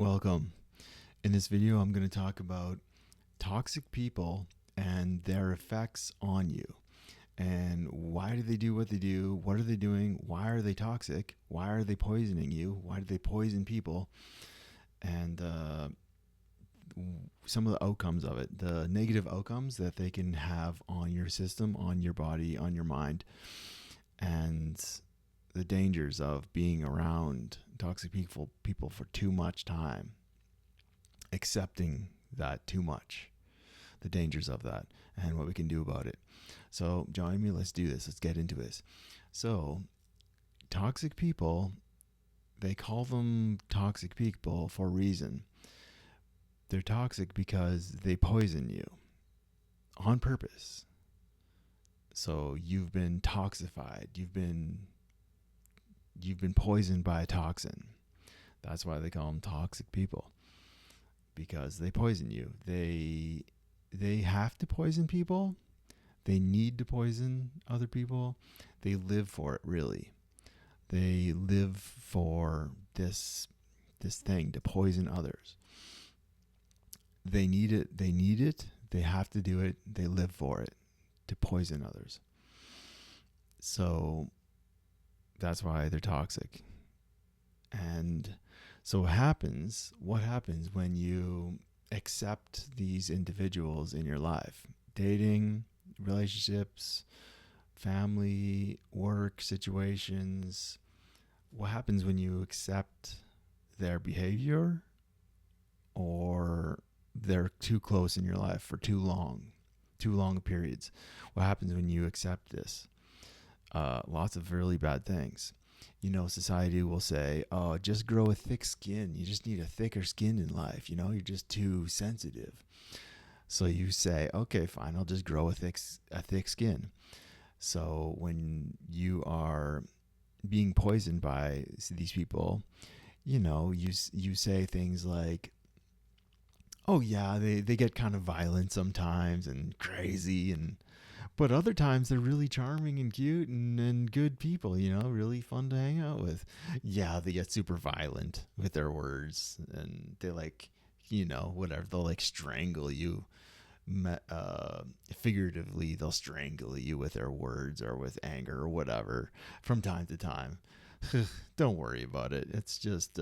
Welcome. In this video, I'm going to talk about toxic people and their effects on you. And why do they do what they do? What are they doing? Why are they toxic? Why are they poisoning you? Why do they poison people? And some of the outcomes of it, the negative outcomes that they can have on your system, on your body, on your mind, and the dangers of being around toxic people for too much time, accepting that too much, the dangers of that, and what we can do about it. So join me, let's do this, let's get into this. So toxic people, they call them toxic people for a reason. They're toxic because they poison you on purpose. So you've been toxified, you've been poisoned by a toxin. That's why they call them toxic people, because they poison you. They have to poison people. They need to poison other people. They live for it, really. They live for this thing to poison others. They need it. They have to do it. They live for it, to poison others. So that's why they're toxic. And so what happens when you accept these individuals in your life? Dating, relationships, family, work situations. What happens when you accept their behavior, or they're too close in your life for too long periods? What happens when you accept this? Lots of really bad things. Society will say, oh, just grow a thick skin. You just need a thicker skin in life. You're just too sensitive. So you say, okay, fine, I'll just grow a thick skin. So when you are being poisoned by these people, you say things like, oh yeah, they get kind of violent sometimes and crazy, but other times they're really charming and cute and good people, really fun to hang out with. Yeah, they get super violent with their words, and they whatever, they'll strangle you. Figuratively, they'll strangle you with their words or with anger or whatever from time to time. Don't worry about it. It's just,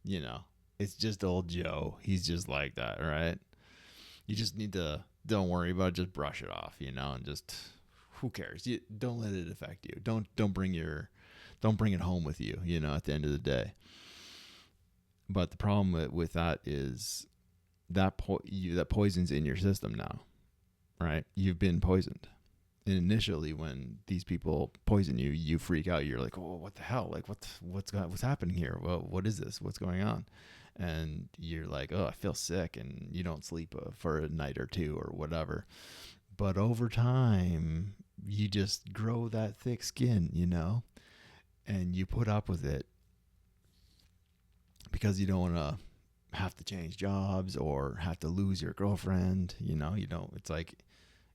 it's just old Joe. He's just like that, right? You just need to, don't worry about it, just brush it off, and just, who cares? You don't let it affect you. Don't bring it home with you, at the end of the day. But the problem with that is that poison's in your system now, right? You've been poisoned. And initially, when these people poison you, you freak out. You're like, "Oh, what the hell? Like, what's happening here? Well, what is this? What's going on?" And you're like, "Oh, I feel sick," and you don't sleep for a night or two or whatever. But over time, you just grow that thick skin, and you put up with it because you don't want to have to change jobs or have to lose your girlfriend. You don't. It's like,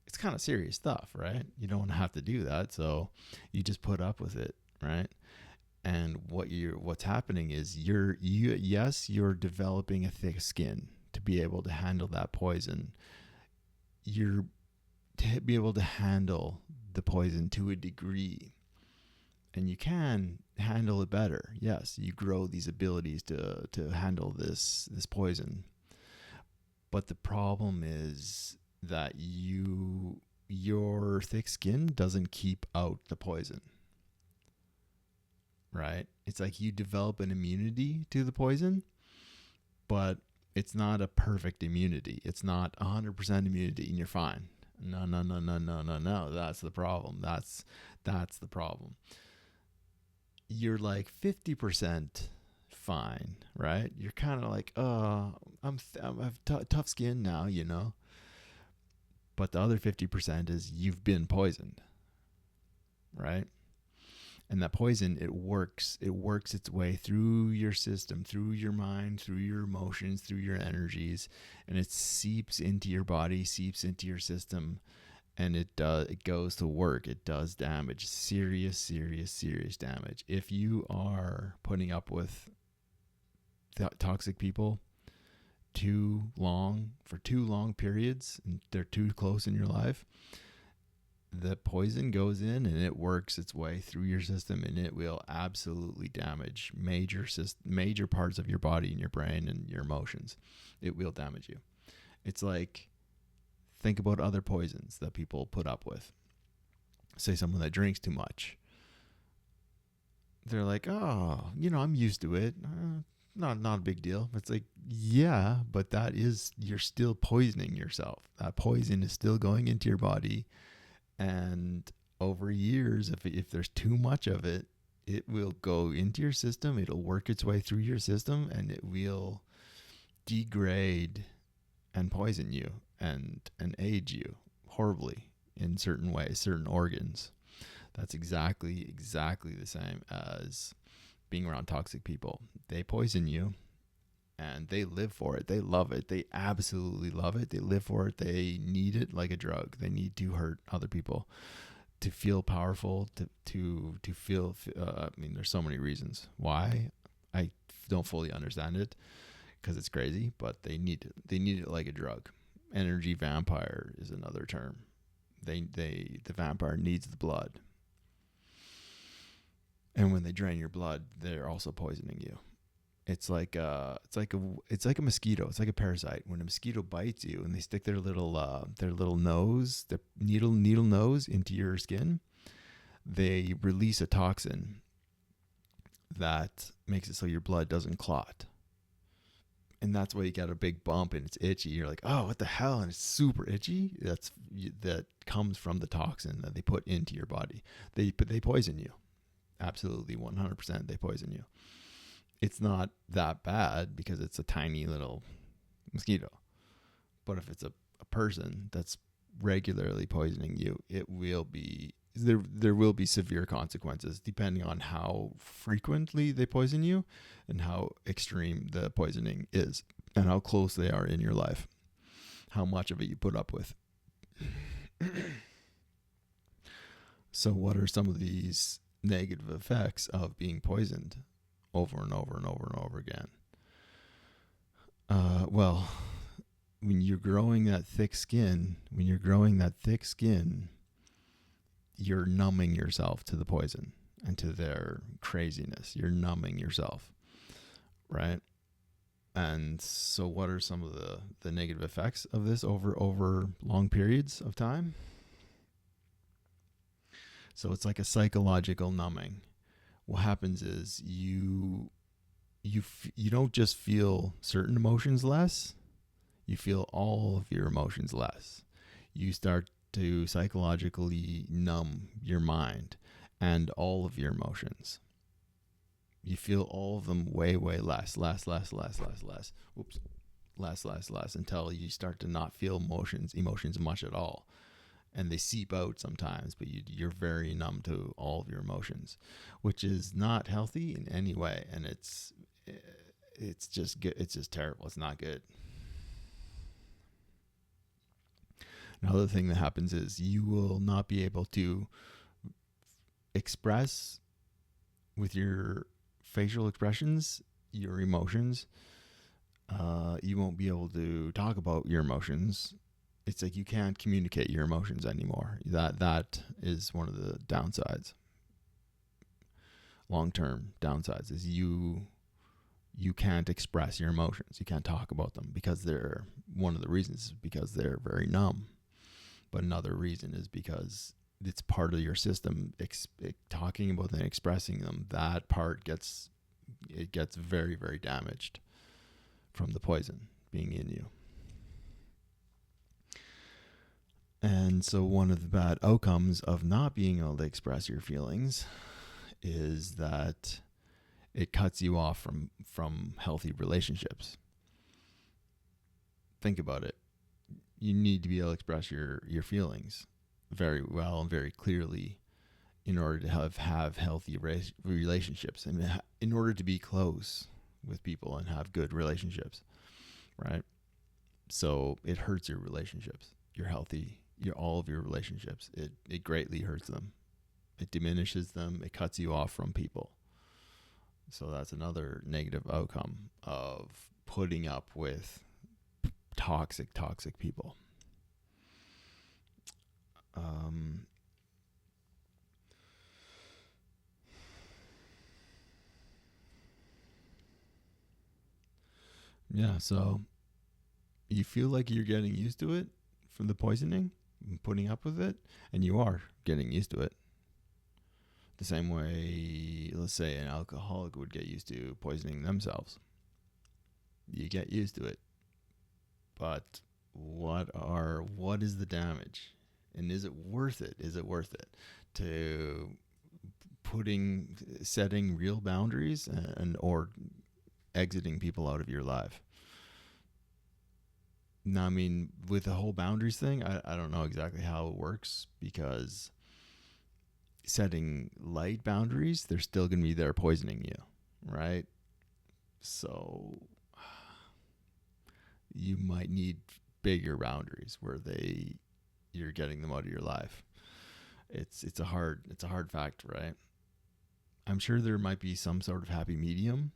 it's kind of serious stuff, right? You don't have to do that, so you just put up with it, right? And what's happening is you're developing a thick skin to be able to handle that poison. You're to be able to handle the poison to a degree, and you can handle it better. Yes, you grow these abilities to handle this poison. But the problem is that your thick skin doesn't keep out the poison, right? It's like you develop an immunity to the poison, but it's not a perfect immunity. It's not 100% immunity and you're fine. No. That's the problem. That's the problem. You're like 50% fine, right? You're kind of like, I have tough skin now, But the other 50% is you've been poisoned, right? And that poison, it works its way through your system, through your mind, through your emotions, through your energies, and it seeps into your body, seeps into your system, and it goes to work. It does damage, serious damage. If you are putting up with toxic people for too long periods, and they're too close in your life, the poison goes in and it works its way through your system, and it will absolutely damage major parts of your body and your brain and your emotions. It will damage you. It's like, think about other poisons that people put up with. Say someone that drinks too much. They're like, oh, I'm used to it. Not a big deal. It's like, yeah, but you're still poisoning yourself. That poison is still going into your body. And over years, if there's too much of it, it will go into your system. It'll work its way through your system, and it will degrade and poison you and age you horribly in certain ways, certain organs. That's exactly the same as being around toxic people. They poison you, and they live for it. They love it. They absolutely love it. They live for it. They need it like a drug. They need to hurt other people to feel powerful, to feel, there's so many reasons why. I don't fully understand it because it's crazy, but they need it like a drug. Energy vampire is another term. The vampire needs the blood. And when they drain your blood, they're also poisoning you. It's like a mosquito. It's like a parasite. When a mosquito bites you and they stick their little nose, their needle nose into your skin, they release a toxin that makes it so your blood doesn't clot. And that's why you got a big bump and it's itchy. You're like, oh, what the hell? And it's super itchy. That comes from the toxin that they put into your body. They poison you. Absolutely, 100%. They poison you. It's not that bad because it's a tiny little mosquito. But if it's a person that's regularly poisoning you, there will be severe consequences depending on how frequently they poison you and how extreme the poisoning is and how close they are in your life, how much of it you put up with. So what are some of these negative effects of being poisoned over and over and over and over again? Well, when you're growing that thick skin, you're numbing yourself to the poison and to their craziness. You're numbing yourself, right? And so what are some of the negative effects of this over long periods of time? So it's like a psychological numbing. What happens is you don't just feel certain emotions less, you feel all of your emotions less. You start to psychologically numb your mind and all of your emotions. You feel all of them way less. Less, until you start to not feel emotions much at all. And they seep out sometimes, but you're very numb to all of your emotions, which is not healthy in any way. And it's just good. It's just terrible. It's not good. Another thing that happens is you will not be able to express with your facial expressions your emotions. You won't be able to talk about your emotions. It's like you can't communicate your emotions anymore. That is one of the downsides. Long-term downsides is you can't express your emotions. You can't talk about them because one of the reasons is because they're very numb. But another reason is because it's part of your system. Talking about them and expressing them, that part gets very, very damaged from the poison being in you. And so one of the bad outcomes of not being able to express your feelings is that it cuts you off from healthy relationships. Think about it. You need to be able to express your feelings very well and very clearly in order to have healthy relationships and in order to be close with people and have good relationships, right? So it hurts your relationships. All of your relationships. It greatly hurts them. It diminishes them. It cuts you off from people. So that's another negative outcome of putting up with toxic people. Um, yeah, so you feel like you're getting used to it from the poisoning, putting up with it, and you are getting used to it. The same way, let's say, an alcoholic would get used to poisoning themselves. You get used to it, but what is the damage, and is it worth it? Is it worth it to setting real boundaries and or exiting people out of your life? Now, I mean, with the whole boundaries thing, I don't know exactly how it works, because setting light boundaries, they're still going to be there poisoning you, right? So you might need bigger boundaries where you're getting them out of your life. It's a hard fact, right? I'm sure there might be some sort of happy medium,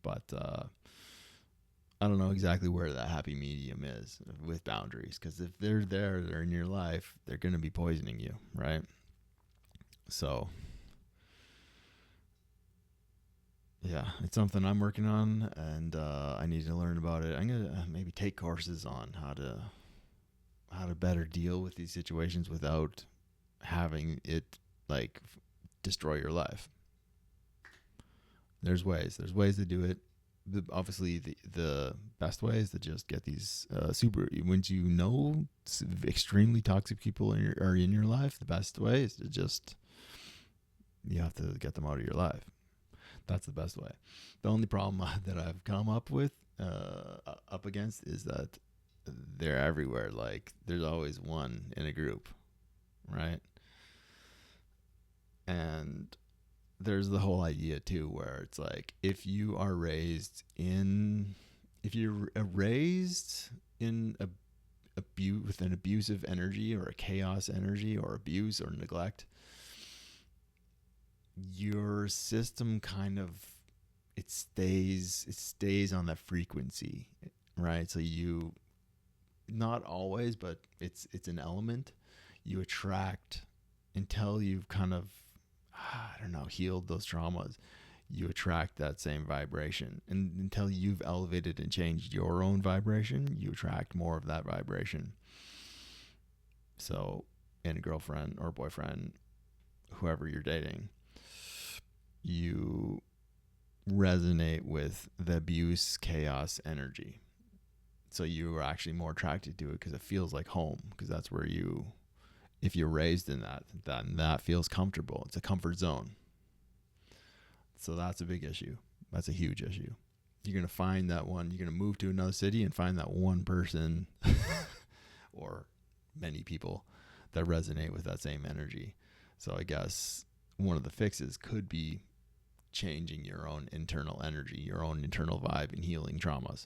but I don't know exactly where that happy medium is with boundaries, because if they're in your life, they're going to be poisoning you, right? So yeah, it's something I'm working on, and I need to learn about it. I'm gonna maybe take courses on how to better deal with these situations without having it like destroy your life. There's ways. There's ways to do it. Obviously, the best way is to just get these super. Once you know extremely toxic people are in your life, the best way is to just you have to get them out of your life. That's the best way. The only problem that I've come up against is that they're everywhere. Like there's always one in a group, right? And there's the whole idea too, where it's like if you're raised in with an abusive energy or a chaos energy or abuse or neglect, your system kind of it stays on that frequency, right? So you, not always, but it's an element you attract until you've kind of I don't know, healed those traumas. You attract that same vibration, and until you've elevated and changed your own vibration, you attract more of that vibration. So in a girlfriend or boyfriend, whoever you're dating, you resonate with the abuse chaos energy, so you are actually more attracted to it because it feels like home, because that's where you, if you're raised in that, then that feels comfortable. It's a comfort zone. So that's a big issue. That's a huge issue. You're going to find that one. You're going to move to another city and find that one person or many people that resonate with that same energy. So I guess one of the fixes could be changing your own internal energy, your own internal vibe, and healing traumas.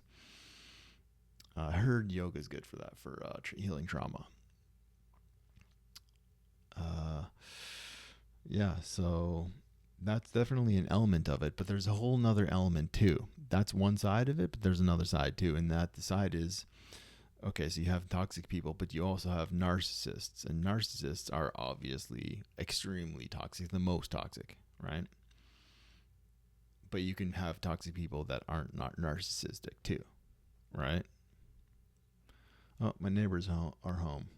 I heard yoga is good for that, for healing trauma. Yeah, so that's definitely an element of it, but there's a whole nother element too. That's one side of it, but there's another side too, and that the side is, okay, so you have toxic people, but you also have narcissists, and narcissists are obviously extremely toxic, the most toxic, right? But you can have toxic people that aren't not narcissistic too, right? Oh, my neighbors are home.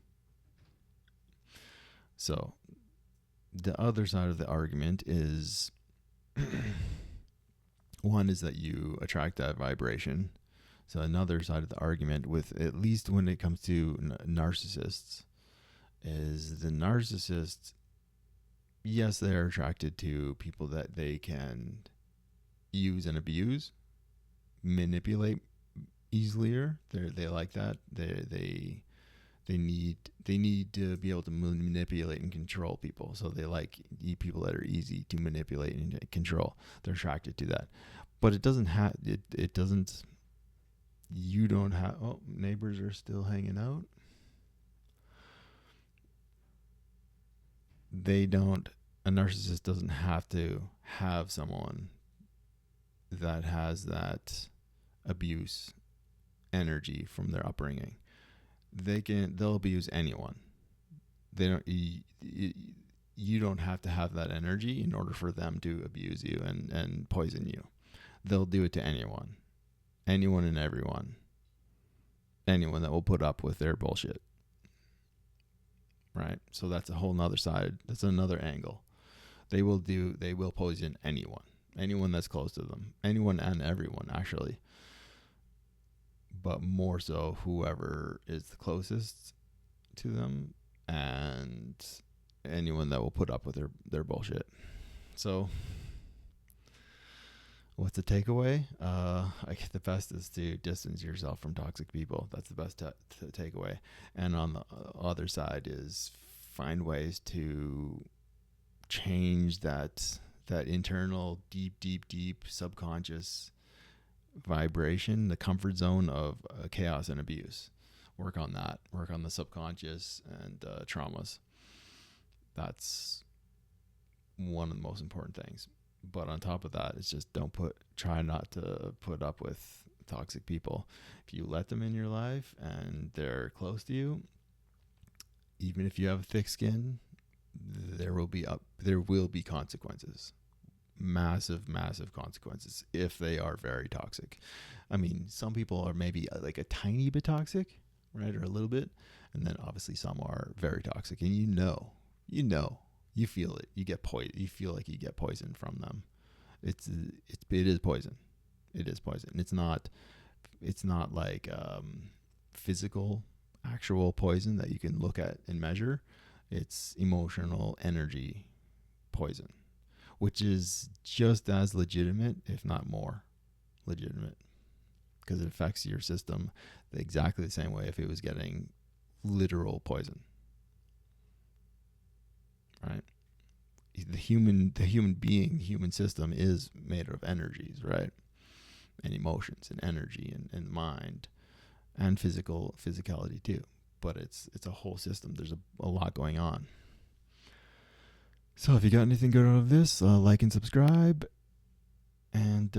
So the other side of the argument is one is that you attract that vibration. So another side of the argument, with at least when it comes to narcissists, is the narcissists, yes, they're attracted to people that they can use and abuse, manipulate easier. They like that. They need to be able to manipulate and control people. So they like people that are easy to manipulate and control. They're attracted to that. But it doesn't have it doesn't you don't have neighbors are still hanging out. They don't A narcissist doesn't have to have someone that has that abuse energy from their upbringing, they'll abuse anyone. They don't you don't have to have that energy in order for them to abuse you and poison you. They'll do it to anyone and everyone, anyone that will put up with their bullshit, right? So that's a whole nother side. That's another angle. They will poison anyone that's close to them, anyone and everyone, actually, but more so whoever is the closest to them and anyone that will put up with their bullshit. So what's the takeaway? I guess the best is to distance yourself from toxic people. That's the best takeaway. And on the other side is find ways to change that internal deep subconscious vibration, the comfort zone of chaos and abuse. Work on that. Work on the subconscious and traumas. That's one of the most important things. But on top of that, it's just try not to put up with toxic people. If you let them in your life and they're close to you, even if you have thick skin, there will be consequences. Massive consequences if they are very toxic. I mean, some people are maybe like a tiny bit toxic, right? Or a little bit. And then obviously some are very toxic, and you feel it. You feel like you get poison from them. It is poison. It is poison. It's not like physical, actual poison that you can look at and measure. It's emotional energy poison, which is just as legitimate, if not more legitimate, because it affects your system exactly the same way if it was getting literal poison. Right? The human system is made of energies, right? And emotions and energy and mind and physicality too. But it's a whole system. There's a lot going on. So if you got anything good out of this, like and subscribe, and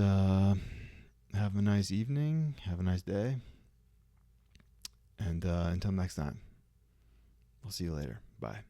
have a nice evening. Have a nice day. And until next time, we'll see you later. Bye.